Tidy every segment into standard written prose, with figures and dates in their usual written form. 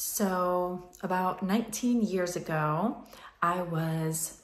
So about 19 years ago, I was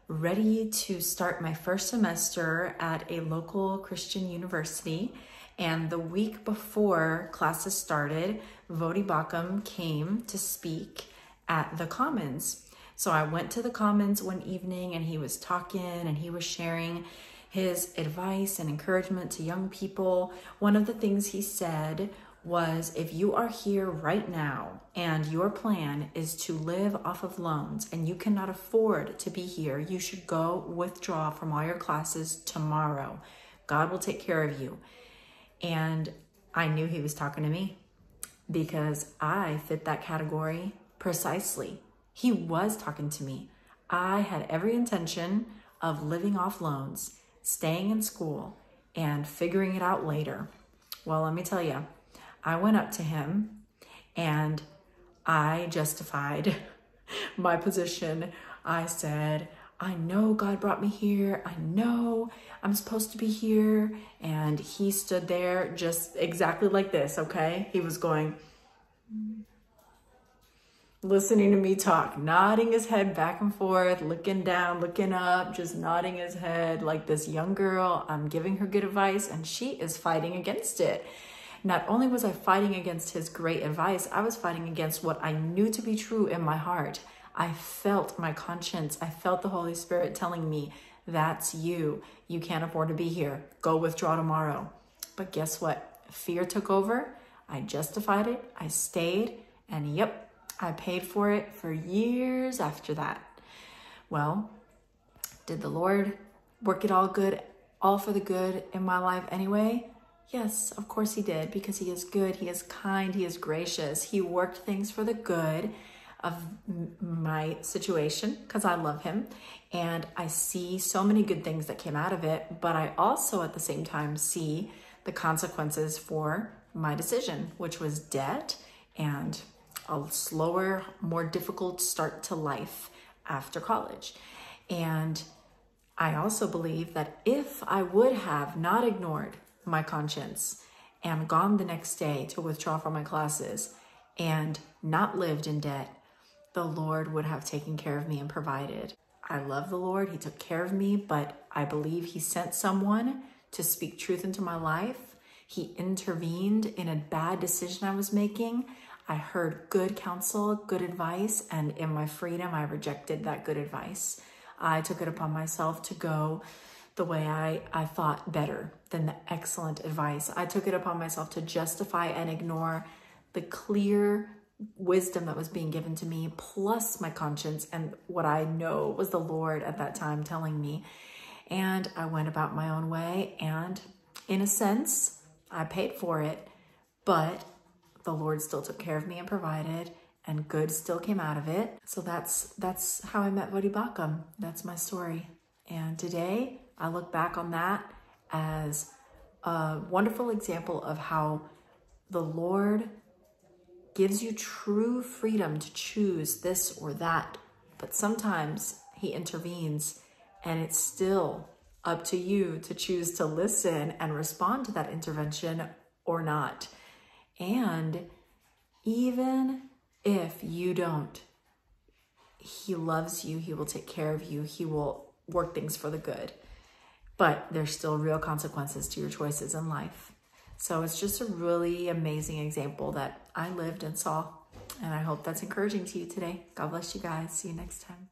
ready to start my first semester at a local Christian university. And the week before classes started, Voddie came to speak at the Commons. So I went to the Commons one evening and he was talking and he was sharing his advice and encouragement to young people. One of the things he said was, if you are here right now and your plan is to live off of loans and you cannot afford to be here, you should go withdraw from all your classes tomorrow. God will take care of you. And I knew he was talking to me because I fit that category precisely. He was talking to me. I had every intention of living off loans, staying in school, and figuring it out later. Well, let me tell you, I went up to him and I justified my position. I said, I know God brought me here. I know I'm supposed to be here. And he stood there just exactly like this, okay? He was going, listening to me talk, nodding his head back and forth, looking down, looking up, just nodding his head like this young girl. I'm giving her good advice and she is fighting against it. Not only was I fighting against his great advice, I was fighting against what I knew to be true in my heart. I felt my conscience. I felt the Holy Spirit telling me, that's you. You can't afford to be here. Go withdraw tomorrow. But guess what? Fear took over. I justified it. I stayed. And yep, I paid for it for years after that. Well, did the Lord work it all for the good in my life anyway? Yes, of course he did, because he is good, he is kind, he is gracious. He worked things for the good of my situation because I love him. And I see so many good things that came out of it, but I also at the same time see the consequences for my decision, which was debt and a slower, more difficult start to life after college. And I also believe that if I would have not ignored my conscience and gone the next day to withdraw from my classes and not lived in debt, the Lord would have taken care of me and provided. I love the Lord. He took care of me, but I believe he sent someone to speak truth into my life. He intervened in a bad decision I was making. I heard good counsel, good advice, and in my freedom, I rejected that good advice. I took it upon myself to go the way I thought better than the excellent advice. I took it upon myself to justify and ignore the clear wisdom that was being given to me, plus my conscience and what I know was the Lord at that time telling me. And I went about my own way, and in a sense, I paid for it, but the Lord still took care of me and provided, and good still came out of it. So that's how I met Voddie. That's my story. And today, I look back on that as a wonderful example of how the Lord gives you true freedom to choose this or that. But sometimes he intervenes and it's still up to you to choose to listen and respond to that intervention or not. And even if you don't, he loves you. He will take care of you. He will work things for the good. But there's still real consequences to your choices in life. So it's just a really amazing example that I lived and saw. And I hope that's encouraging to you today. God bless you guys. See you next time.